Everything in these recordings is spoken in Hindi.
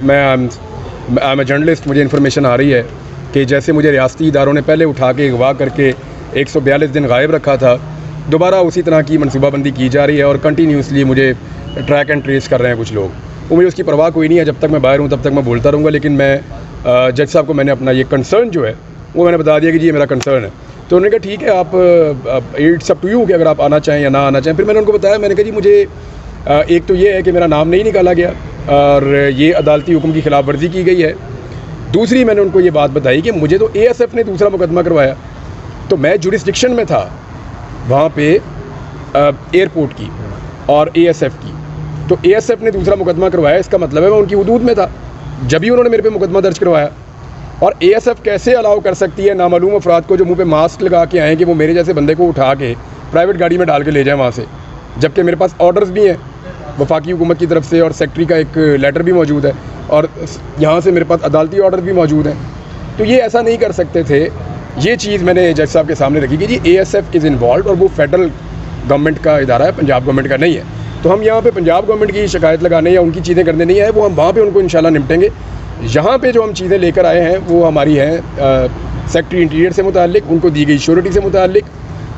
मैं आई एम जर्नलिस्ट, मुझे इन्फॉर्मेशन आ रही है कि जैसे मुझे रियासती इदारों ने पहले उठा के अगवा करके 142 दिन गायब रखा था, दोबारा उसी तरह की मनसूबाबंदी की जा रही है और कंटिन्यूसली मुझे ट्रैक एंड ट्रेस कर रहे हैं कुछ लोग। वो मुझे उसकी परवाह कोई नहीं है, जब तक मैं बाहर हूँ तब तक मैं बोलता रहूँगा। लेकिन मैं जज साहब को मैंने अपना ये कंसर्न जो है वो मैंने बता दिया कि जी ये मेरा कंसर्न है। तो उन्होंने कहा ठीक है, आप इट्स अप टू यू कि अगर आप आना चाहें या ना आना चाहें। फिर मैंने उनको बताया, मैंने कहा जी मुझे एक तो ये है कि मेरा नाम नहीं निकाला गया और ये अदालती हुक्म की खिलाफ वर्जी की गई है। दूसरी मैंने उनको ये बात बताई कि मुझे तो ASF ने दूसरा मुकदमा करवाया, तो मैं जुरिस्डिक्शन में था वहाँ पे एयरपोर्ट की और ASF की, तो ASF ने दूसरा मुकदमा करवाया, इसका मतलब है मैं उनकी हुदूद में था जब ही उन्होंने मेरे पे मुकदमा दर्ज करवाया। और ASF कैसे अलाउ कर सकती है नामालूम अफराद को जो मुंह पे मास्क लगा के आए कि वो मेरे जैसे बंदे को उठा के प्राइवेट गाड़ी में डाल के ले जाए वहाँ से, जबकि मेरे पास ऑर्डर्स भी हैं वफाकी हुकूमत की तरफ से और सेक्रेटरी का एक लेटर भी मौजूद है और यहाँ से मेरे पास अदालती ऑर्डर भी मौजूद हैं। तो ये ऐसा नहीं कर सकते थे। ये चीज़ मैंने जज साहब के सामने रखी कि जी ASF इज़ इन्वॉल्व और वो फेडरल गवर्नमेंट का इदारा है, पंजाब गवर्नमेंट का नहीं है। तो हम यहाँ पे पंजाब गवर्नमेंट की शिकायत लगाने या उनकी चीज़ें करने नहीं आए, वो हम वहाँ पे उनको इंशाल्लाह निपटेंगे। यहाँ पे जो हम चीज़ें लेकर आए हैं वो हमारी हैं सेक्रेटरी इंटीरियर से मुताल्लिक, उनको दी गई श्योरिटी से मुताल्लिक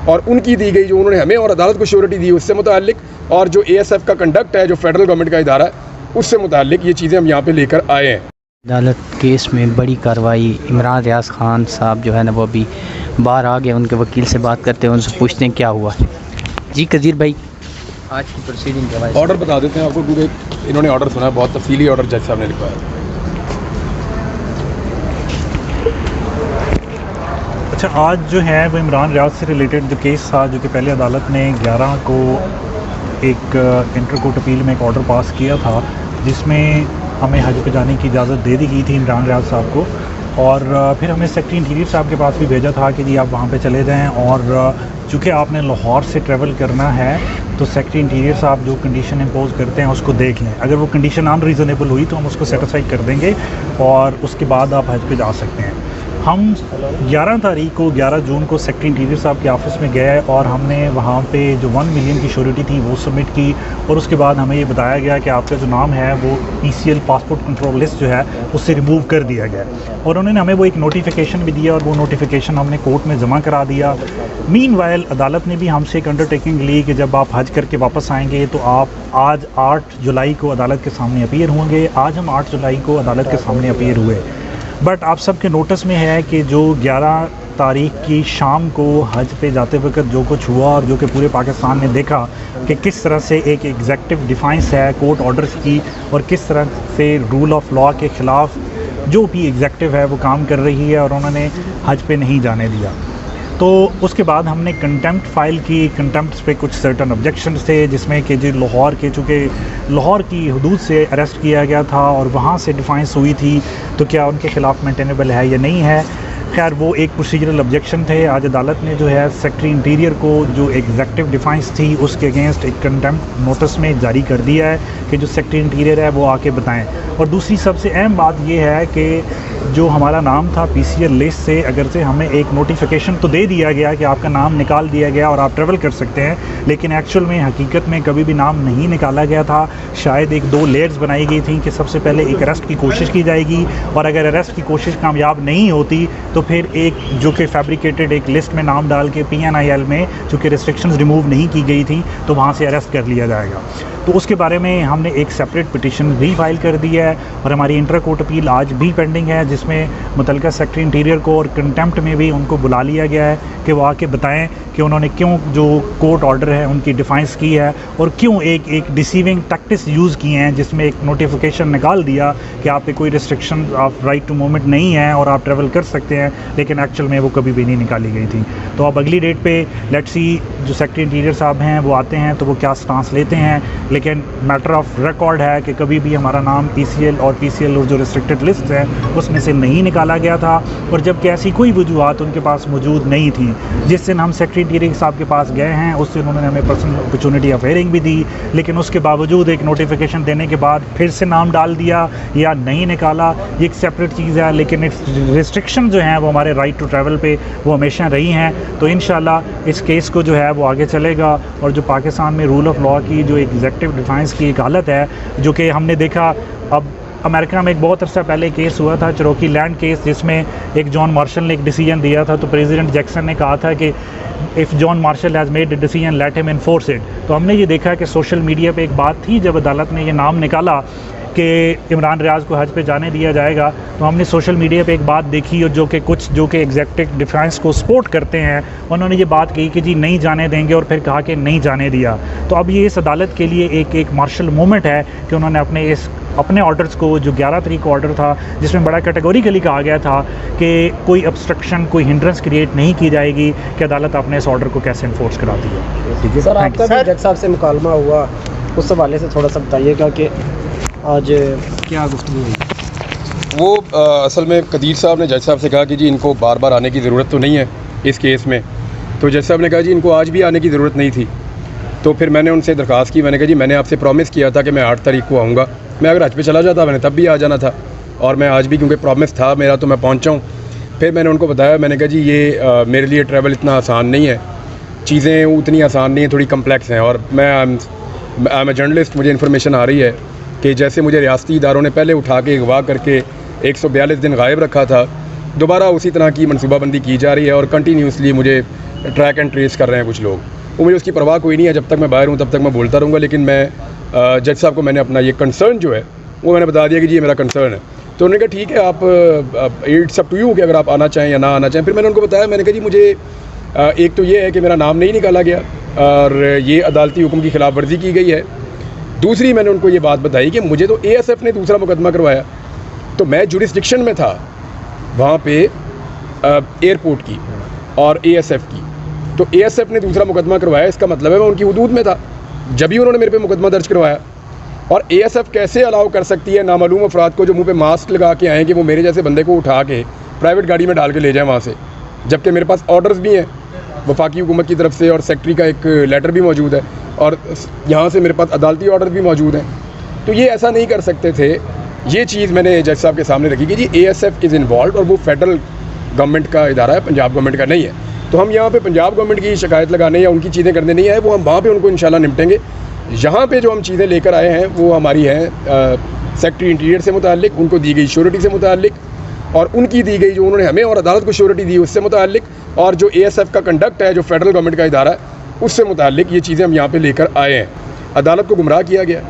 और उनकी दी गई जो उन्होंने हमें और अदालत को श्योरिटी दी उससे मुताल्लिक, और जो ASF का कंडक्ट है जो फेडरल गवर्नमेंट का इदारा है उससे मुताल्लिक ये चीज़ें हम यहाँ पे लेकर आए हैं। अदालत केस में बड़ी कार्रवाई, इमरान रियाज खान साहब जो है ना वो अभी बाहर आ गए, उनके वकील से बात करते हैं, उनसे पूछते हैं क्या हुआ। जी कदीर भाई, आज की प्रोसीडिंग ऑर्डर बता देते हैं आपको, क्योंकि इन्होंने ऑर्डर सुना है, बहुत तफसीली ऑर्डर जज साहब ने लिखवाया। अच्छा, आज जो है वो इमरान रियाज से रिलेटेड जो केस था, जो कि पहले अदालत ने 11 को एक इंटर कोर्ट अपील में एक ऑर्डर पास किया था जिसमें हमें हज पे जाने की इजाज़त दे दी गई थी इमरान रियाज साहब को, और फिर हमें सेक्रेटरी इंटीरियर साहब के पास भी भेजा था कि जी आप वहाँ पे चले जाएं, और चूँकि आपने लाहौर से ट्रैवल करना है तो सेक्रेटरी इंटीरियर साहब जो कंडीशन इम्पोज करते हैं उसको देख लें। अगर वो कंडीशन अनरीज़नेबल हुई तो हम उसको सेटिस्फाई कर देंगे और उसके बाद आप हज पे जा सकते हैं। हम 11 जून को सेक्रेटरी इंटीरियर साहब के ऑफिस में गए और हमने वहाँ पे जो 1 मिलियन की श्योरिटी थी वो सबमिट की, और उसके बाद हमें ये बताया गया कि आपका जो नाम है वो PCL पासपोर्ट कंट्रोल लिस्ट जो है उससे रिमूव कर दिया गया, और उन्होंने हमें वो एक नोटिफिकेशन भी दिया और वो नोटिफिकेशन हमने कोर्ट में जमा करा दिया। मीनवाइल अदालत ने भी हमसे एक अंडरटेकिंग ली कि जब आप हज करके वापस आएंगे तो आप आज 8 जुलाई को अदालत के सामने अपीयर होंगे। आज हम 8 जुलाई को अदालत के सामने अपीयर हुए, बट आप सबके नोटिस में है कि जो 11 तारीख की शाम को हज पे जाते वक्त जो कुछ हुआ और जो कि पूरे पाकिस्तान ने देखा कि किस तरह से एक एग्जेक्टिव डिफाइंस है कोर्ट ऑर्डर्स की और किस तरह से रूल ऑफ लॉ के ख़िलाफ़ जो भी एग्जेक्टिव है वो काम कर रही है और उन्होंने हज पे नहीं जाने दिया। तो उसके बाद हमने कंटेम्प्ट फाइल की। कंटेम्प्ट पे कुछ सर्टन ऑब्जेक्शंस थे जिसमें कि जो लाहौर के, चूँकि लाहौर की हदूद से अरेस्ट किया गया था और वहाँ से डिफाइंस हुई थी, तो क्या उनके ख़िलाफ़ मेंटेनेबल है या नहीं है। खैर वो एक प्रोसीजरल ऑब्जेक्शन थे। आज अदालत ने जो है सेक्रेटरी इंटीरियर को जो एग्जेक्टिव डिफाइंस थी उसके अगेंस्ट एक कंटेम्प्ट नोटिस में जारी कर दिया है कि जो सेक्रेटरी इंटीरियर है वो आके बताएं। और दूसरी सबसे अहम बात ये है कि जो हमारा नाम था PCL लिस्ट से, अगर से हमें एक नोटिफिकेशन तो दे दिया गया कि आपका नाम निकाल दिया गया और आप ट्रैवल कर सकते हैं, लेकिन एक्चुअल में हकीकत में कभी भी नाम नहीं निकाला गया था। शायद 1-2 लेयर्स बनाई गई थी कि सबसे पहले एक अरेस्ट की कोशिश की जाएगी और अगर अरेस्ट की कोशिश कामयाब नहीं होती तो फिर एक जो कि फैब्रिकेटेड एक लिस्ट में नाम डाल के PNIL में चूँकि रिस्ट्रिक्शंस रिमूव नहीं की गई थी तो वहाँ से अरेस्ट कर लिया जाएगा। तो उसके बारे में हमने एक सेपरेट पिटिशन भी फाइल कर दी है और हमारी इंटर कोर्ट अपील आज भी पेंडिंग है जिसमें मुतलका सेक्रेटरी इंटीरियर को और कंटेम्प्ट में भी उनको बुला लिया गया है कि वो आके बताएं कि उन्होंने क्यों जो कोर्ट ऑर्डर है उनकी डिफाइंस की है और क्यों एक डिसीविंग टैक्टिक्स यूज़ किए हैं जिसमें एक नोटिफिकेशन निकाल दिया कि आप पे कोई restriction of right to movement नहीं है और आप ट्रैवल कर सकते हैं, लेकिन एक्चुअल में वो कभी भी नहीं निकाली गई थी। तो अब अगली डेट पे लेट्स सी जो सेक्रेटरी इंटीरियर साहब हैं वो आते हैं तो वो क्या स्टांस लेते हैं, लेकिन मैटर ऑफ रिकॉर्ड है कि कभी भी हमारा नाम PCL और जो रिस्ट्रिक्टेड लिस्ट है उसमें से नहीं निकाला गया था, और जबकि ऐसी कोई वजूहत उनके पास मौजूद नहीं थी। जिस दिन हम सेक्रेटरी इंटीरियर साहब के पास गए हैं उस दिन उन्होंने हमें पर्सनल अपॉर्चुनिटी ऑफ हियरिंग भी दी, लेकिन उसके बावजूद एक नोटिफिकेशन देने के बाद फिर से नाम डाल दिया या नहीं निकाला, ये एक सेपरेट चीज़ है। लेकिन रिस्ट्रिक्शन जो हैं वो हमारे राइट टू ट्रैवल पे वो हमेशा रही हैं। तो इंशाल्लाह इस केस को जो है वो आगे चलेगा और जो पाकिस्तान में रूल ऑफ लॉ की जो एग्जेक्टिव डिफाइंस की एक हालत है जो कि हमने देखा अब अमेरिका में एक बहुत अर्सा पहले केस हुआ था, चरोकी लैंड केस, जिसमें एक जॉन मार्शल ने एक डिसीजन दिया था। तो प्रेसिडेंट जैक्सन ने कहा था कि if John Marshall has made a decision let him enforce it. तो हमने ये देखा कि सोशल मीडिया पे एक बात थी, जब अदालत ने ये नाम निकाला कि इमरान रियाज़ को हज पे जाने दिया जाएगा, तो हमने सोशल मीडिया पे एक बात देखी, और जो कि एग्जेक्टिव डिफेंस को सपोर्ट करते हैं, उन्होंने ये बात कही कि जी नहीं जाने देंगे, और फिर कहा कि नहीं जाने दिया। तो अब ये इस अदालत के लिए एक मार्शल मोमेंट है कि उन्होंने अपने ऑर्डर्स को, जो 11 तारीख को ऑर्डर था जिसमें बड़ा कैटेगोरिकली कहा गया था कि कोई ऑब्स्ट्रक्शन, कोई हिंड्रेंस क्रिएट नहीं की जाएगी, कि अदालत अपने इस ऑर्डर को कैसे इन्फोर्स कराती है। ठीक है सर, आपका भी जज साहब से मुकालमा हुआ, उस हवाले से थोड़ा सा बताइएगा कि आज क्या गुफ्तगू हुई? वो असल में कदीर साहब ने जज साहब से कहा कि जी इनको बार बार आने की ज़रूरत तो नहीं है इस केस में। तो जज साहब ने कहा जी इनको आज भी आने की ज़रूरत नहीं थी। तो फिर मैंने उनसे दरख्वास्त की, मैंने कहा जी मैंने आपसे प्रॉमिस किया था कि मैं 8 तारीख को आऊँगा, मैं अगर हज पे चला जाता मैंने तब भी आ जाना था, और मैं आज भी क्योंकि प्रॉमिस था मेरा तो मैं पहुँचा हूँ। फिर मैंने उनको बताया, मैंने कहा जी ये मेरे लिए ट्रैवल इतना आसान नहीं है, चीज़ें उतनी आसान नहीं हैं, थोड़ी कम्प्लेक्स हैं, और मैं आई एम ए जर्नलिस्ट, मुझे इन्फॉर्मेशन आ रही है कि जैसे मुझे रियासती इदारों ने पहले उठा के अगवा करके 142 दिन गायब रखा था, दोबारा उसी तरह की मनसूबाबंदी की जा रही है, और कंटिन्यूसली मुझे ट्रैक एंड ट्रेस कर रहे हैं कुछ लोग। वो मुझे उसकी परवाह कोई नहीं है, जब तक मैं बाहर हूँ तब तक मैं बोलता रहूँगा, लेकिन मैं जज साहब को मैंने अपना ये कंसर्न जो है वो मैंने बता दिया कि जी ये मेरा कंसर्न है। तो उन्होंने कहा ठीक है, आप इट्स अप टू यू कि अगर आप आना चाहें या ना आना चाहें। फिर मैंने उनको बताया, मैंने कहा जी मुझे एक तो ये है कि मेरा नाम नहीं निकाला गया और ये अदालती हुक्म की खिलाफ वर्जी की गई है। दूसरी मैंने उनको ये बात बताई कि मुझे तो ASF ने दूसरा मुकदमा करवाया, तो मैं जुरिस्डिक्शन में था वहाँ पे एयरपोर्ट की और ASF की, तो ASF ने दूसरा मुकदमा करवाया, इसका मतलब है मैं उनकी हुदूद में था जब भी उन्होंने मेरे पे मुकदमा दर्ज करवाया। और ASF कैसे अलाउ कर सकती है नामालूम अफराद को जो मुँह पे मास्क लगा के आएँ कि वो मेरे जैसे बंदे को उठा के प्राइवेट गाड़ी में डाल के ले जाएँ वहाँ से, जबकि मेरे पास ऑर्डर्स भी हैं वफाकी हुकूमत की तरफ से, और सेक्रेटरी का एक लेटर भी मौजूद है, और यहाँ से मेरे पास अदालती ऑर्डर भी मौजूद हैं। तो ये ऐसा नहीं कर सकते थे। ये चीज़ मैंने जज साहब के सामने रखी कि जी ASF इज़ इन्वॉल्व, और वो फेडरल गवर्नमेंट का इदारा है, पंजाब गवर्नमेंट का नहीं है। तो हम यहाँ पे पंजाब गवर्नमेंट की शिकायत लगाने या उनकी चीज़ें करने नहीं आए, वो हम वहाँ पे उनको इंशाल्लाह निपटेंगे। यहाँ पे जो हम चीज़ें लेकर आए हैं वो हमारी हैं सेक्रेटरी इंटीरियर से मुताल्लिक, उनको दी गई श्योरिटी से मुताल्लिक, और उनकी दी गई जो उन्होंने हमें और अदालत को श्योरिटी दी उससे मुताल्लिक, और जो ASF का कंडक्ट है जो फेडरल गवर्नमेंट का इदारा है उससे मुताल्लिक ये चीज़ें हम यहाँ पे लेकर आए हैं। अदालत को गुमराह किया गया,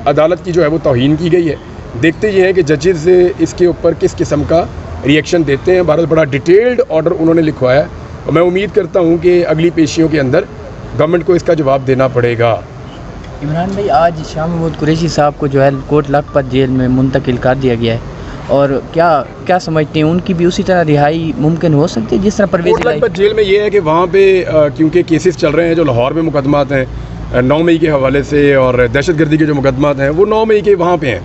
अदालत की जो है वो तौहीन की गई है। देखते ये हैं कि जजेस इसके ऊपर किस किस्म का रिएक्शन देते हैं। भारत बड़ा डिटेल्ड ऑर्डर उन्होंने लिखवाया है, और मैं उम्मीद करता हूँ कि अगली पेशियों के अंदर गवर्नमेंट को इसका जवाब देना पड़ेगा। इमरान भाई, आज शाह महमूद कुरैशी साहब को जो है कोट लखपत जेल में मुंतकिल कर दिया गया है, और क्या समझते हैं उनकी भी उसी तरह रिहाई मुमकिन हो सकती है जिस तरह परवेज़ कोट लखपत जेल में ये है कि वहाँ पे क्योंकि केसेस चल रहे हैं जो लाहौर में मुकदमात हैं 9 मई के हवाले से, और दहशतगर्दी के जो मुकदमात हैं वो 9 मई के वहाँ पे हैं,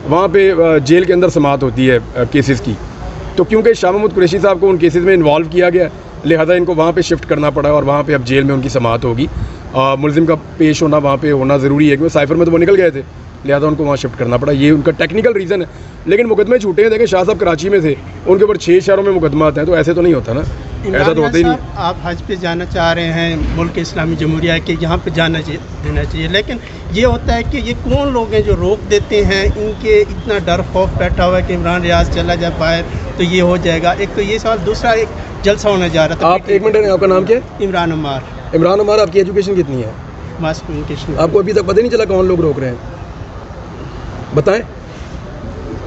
वहाँ पे जेल के अंदर समाअत होती है केसेस की। तो क्योंकि शाह महमूद कुरैशी साहब को उन केसेस में इन्वॉल्व किया गया, लिहाजा इनको वहाँ पे शिफ्ट करना पड़ा, और वहाँ पे अब जेल में उनकी समाअत होगी। मुलजिम का पेश होना वहाँ पे होना ज़रूरी है, क्योंकि साइफर में तो वो निकल गए थे, लिहाजा उनको वहाँ शिफ्ट करना पड़ा। ये उनका टेक्निकल रीज़न है, लेकिन मुकदमे छूटे हैं। देखें, शाह साहब कराची में थे, उनके ऊपर 6 शहरों में मुकदमात हैं, तो ऐसे तो नहीं होता ना, ऐसा तो होता ही नहीं। आप हज पे जाना चाह रहे हैं, मुल्क इस्लामी जमहूरिया के यहाँ पे जाना देना चाहिए, लेकिन ये होता है कि ये कौन लोग हैं जो रोक देते हैं, इनके इतना डर खौफ बैठा हुआ है कि इमरान रियाज चला जाए बाहर तो ये हो जाएगा। एक तो ये सवाल, दूसरा एक जलसा होने जा रहा था। आप एक मिनट, आपका नाम क्या है? इमरान अमार। इमरान अमार, आपकी एजुकेशन कितनी है? Mass communication. आपको अभी तक पता नहीं चला कौन लोग रोक रहे हैं? बताएं,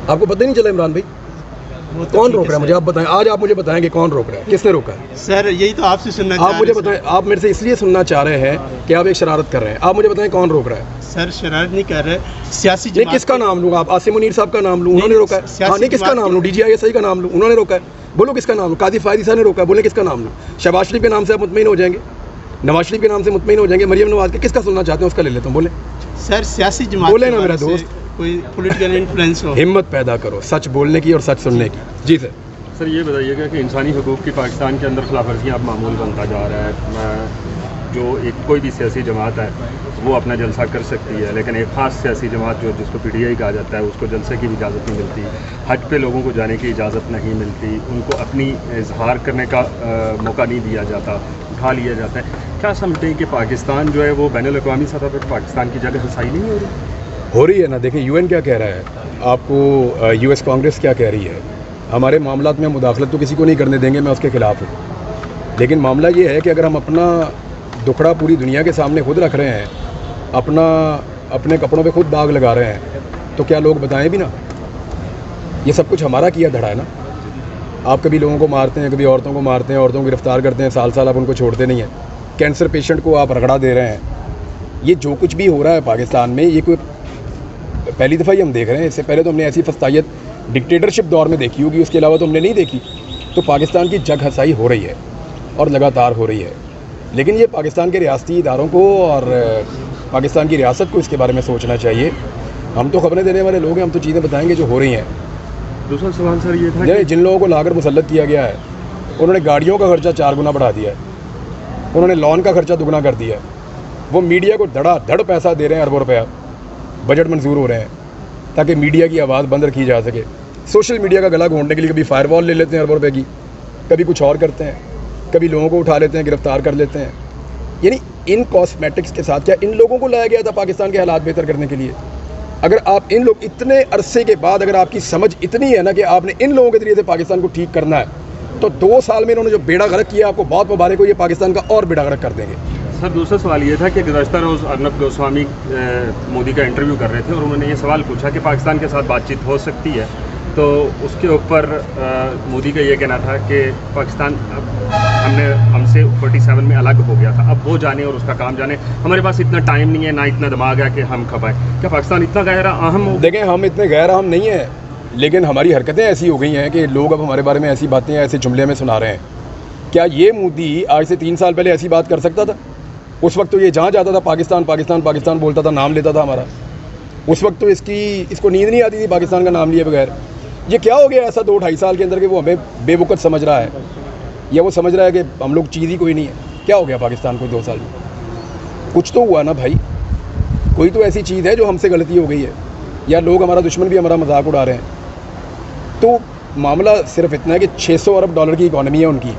आपको पता नहीं चला इमरान भाई कौन रोक रहा है? मुझे आप बताएं, आज आप मुझे बताएं कि कौन रोक रहा है, किसने रोका है? सर यही तो आपसे सुनना आप मुझे बताएं, आप मेरे से इसलिए सुनना चाह रहे हैं कि आप एक शरारत कर रहे हैं। आप मुझे बताएं कौन रोक रहा है? सर शरारत नहीं कर रहे, सियासी नहीं, किसका नाम लूँ? आप आसिम मुनीर साहब का नाम लूँ, उन्होंने रोका है। हाँ, नहीं, किसका नाम लूँ? DGISI का नाम लूँ, उन्होंने रोका है। बोलो किसका नाम लूँ? काजी फायदी साहब ने रोका है, बोले किसका नाम लूँ? शहबाज शरीफ के नाम से आप मुतमईन हो जाएंगे, नवाज शरीफ के नाम से मुतमईन हो जाएंगे, मरियम नवाज के, किसका सुनना चाहते हैं उसका ले लेता हूँ। बोले सर, सियासी जमात बोले ना मेरा दोस्त, कोई पॉलिटिकल इन्फ्लुएंस हो। हिम्मत पैदा करो सच बोलने की और सच सुनने की। जी सर। सर ये बताइएगा कि इंसानी हकूक़ की पाकिस्तान के अंदर खिलाफ वर्जियाँ अब मामूल बनता जा रहा है। जो एक कोई भी सियासी जमात है वो अपना जलसा कर सकती है, लेकिन एक ख़ास सियासी जमात जो जिसको PTI कहा जाता है उसको जलसे की भी इजाज़त नहीं मिलती, हज पे लोगों को जाने की इजाज़त नहीं मिलती, उनको अपनी इजहार करने का मौका नहीं दिया जाता, उठा लिया जाता है। क्या समझते हैं कि पाकिस्तान जो है वो बैनुल-अक़वामी सतह पर पाकिस्तान की जगह रसाई नहीं हो रही? हो रही है ना। देखिए यूएन क्या कह रहा है, आपको यूएस कांग्रेस क्या कह रही है। हमारे मामलात में मुदाखलत तो किसी को नहीं करने देंगे, मैं उसके ख़िलाफ़ हूँ। लेकिन मामला ये है कि अगर हम अपना दुखड़ा पूरी दुनिया के सामने खुद रख रहे हैं, अपने कपड़ों पे खुद दाग लगा रहे हैं, तो क्या लोग बताएं भी ना। ये सब कुछ हमारा किया धड़ा है ना। आप कभी लोगों को मारते हैं, कभी औरतों को मारते हैं, औरतों को गिरफ्तार करते हैं, साल साल आप उनको छोड़ते नहीं हैं। कैंसर पेशेंट को आप रगड़ा दे रहे हैं। ये जो कुछ भी हो रहा है पाकिस्तान में, ये कोई पहली दफ़ा ही हम देख रहे हैं। इससे पहले तो हमने ऐसी फस्तायत डिक्टेटरशिप दौर में देखी होगी, उसके अलावा तो हमने नहीं देखी। तो पाकिस्तान की जग हसाई हो रही है और लगातार हो रही है। लेकिन ये पाकिस्तान के रियासती इदारों को और पाकिस्तान की रियासत को इसके बारे में सोचना चाहिए। हम तो खबरें देने वाले लोग हैं, हम तो चीज़ें बताएंगे जो हो रही हैं। दूसरा सवाल सर ये था, जिन लोगों को लाकर मुसल्लत किया गया है, उन्होंने गाड़ियों का खर्चा 4 गुना बढ़ा दिया है, उन्होंने लॉन का खर्चा दुगना कर दिया है। वो मीडिया को धड़ पैसा दे रहे हैं, अरबों रुपया बजट मंजूर हो रहे हैं ताकि मीडिया की आवाज़ बंद रखी जा सके। सोशल मीडिया का गला घोंटने के लिए कभी फायरवॉल ले लेते हैं अरबों रुपये की, कभी कुछ और करते हैं, कभी लोगों को उठा लेते हैं, गिरफ्तार कर लेते हैं। यानी इन कॉस्मेटिक्स के साथ क्या इन लोगों को लाया गया था पाकिस्तान के हालात बेहतर करने के लिए? अगर आप इन लोग इतने अरसे के बाद अगर आपकी समझ इतनी है ना कि आपने इन लोगों के जरिए से पाकिस्तान को ठीक करना है, तो 2 साल में इन्होंने जो बेड़ा गर्क किया, आपको बहुत मुबारक हो, ये पाकिस्तान का और बेड़ा गर्क कर देंगे। सर दूसरा सवाल ये था कि गुज़श्ता रोज़ अर्नब गोस्वामी मोदी का इंटरव्यू कर रहे थे और उन्होंने ये सवाल पूछा कि पाकिस्तान के साथ बातचीत हो सकती है, तो उसके ऊपर मोदी का ये कहना था कि पाकिस्तान हमसे 47 में अलग हो गया था, अब वो जाने और उसका काम जाने, हमारे पास इतना टाइम नहीं है, ना इतना दिमाग है कि हम खपाएं। क्या पाकिस्तान इतना गहरा अहम हो? देखें, हम इतने गैर अहम नहीं हैं, लेकिन हमारी हरकतें ऐसी हो गई हैं कि लोग अब हमारे बारे में ऐसी बातें ऐसे जुमले में सुना रहे हैं। क्या ये मोदी आज से 3 साल पहले ऐसी बात कर सकता था? उस वक्त तो ये जहाँ जाता था पाकिस्तान पाकिस्तान पाकिस्तान बोलता था, नाम लेता था हमारा। उस वक्त तो इसको नींद नहीं आती थी पाकिस्तान का नाम लिए बगैर। ये क्या हो गया ऐसा 2-2.5 साल के अंदर कि वो हमें बेवकूफ़ समझ रहा है, या वो समझ रहा है कि हम लोग चीज़ ही कोई नहीं है? क्या हो गया पाकिस्तान को 2 साल में? कुछ तो हुआ ना भाई, कोई तो ऐसी चीज़ है जो हमसे गलती हो गई है, या लोग हमारा दुश्मन भी हमारा मजाक उड़ा रहे हैं। तो मामला सिर्फ इतना है कि $600 अरब की इकॉनमी है उनकी,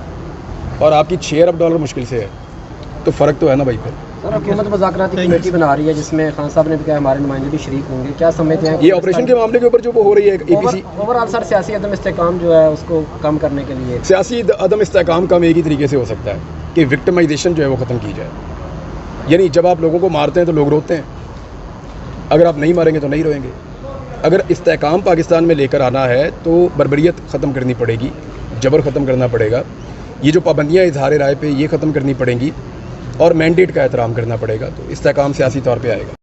और आपकी $6 अरब मुश्किल से है, तो फ़र्क तो है ना भाई। फिर सर हुकूमत मुज़ाकराती कमेटी बना रही है जिसमें खान साहब ने भी कहा हमारे नुमाइंदे भी शरीक होंगे, क्या समझते हैं? ये ऑपरेशन के मामले के ऊपर जो वो हो रही है APC ओवरऑल सर सियासी अदम इस्तेकाम जो है उसको कम करने के लिए, सियासी अदम इस्तेकाम कम एक ही तरीके से हो सकता है कि विक्टिमाइजेशन जो है वो ख़त्म की जाए। यानी जब आप लोगों को मारते हैं तो लोग रोते हैं, अगर आप नहीं मारेंगे तो नहीं रोएंगे। अगर इस्तेकाम पाकिस्तान में लेकर आना है तो बर्बरियत ख़त्म करनी पड़ेगी, जबर ख़त्म करना पड़ेगा, ये जो पाबंदियाँ इजहार राय पे ये ख़त्म करनी पड़ेंगी, और मैंडेट का एहतराम करना पड़ेगा। तो इस्तेकाम सियासी तौर पे आएगा।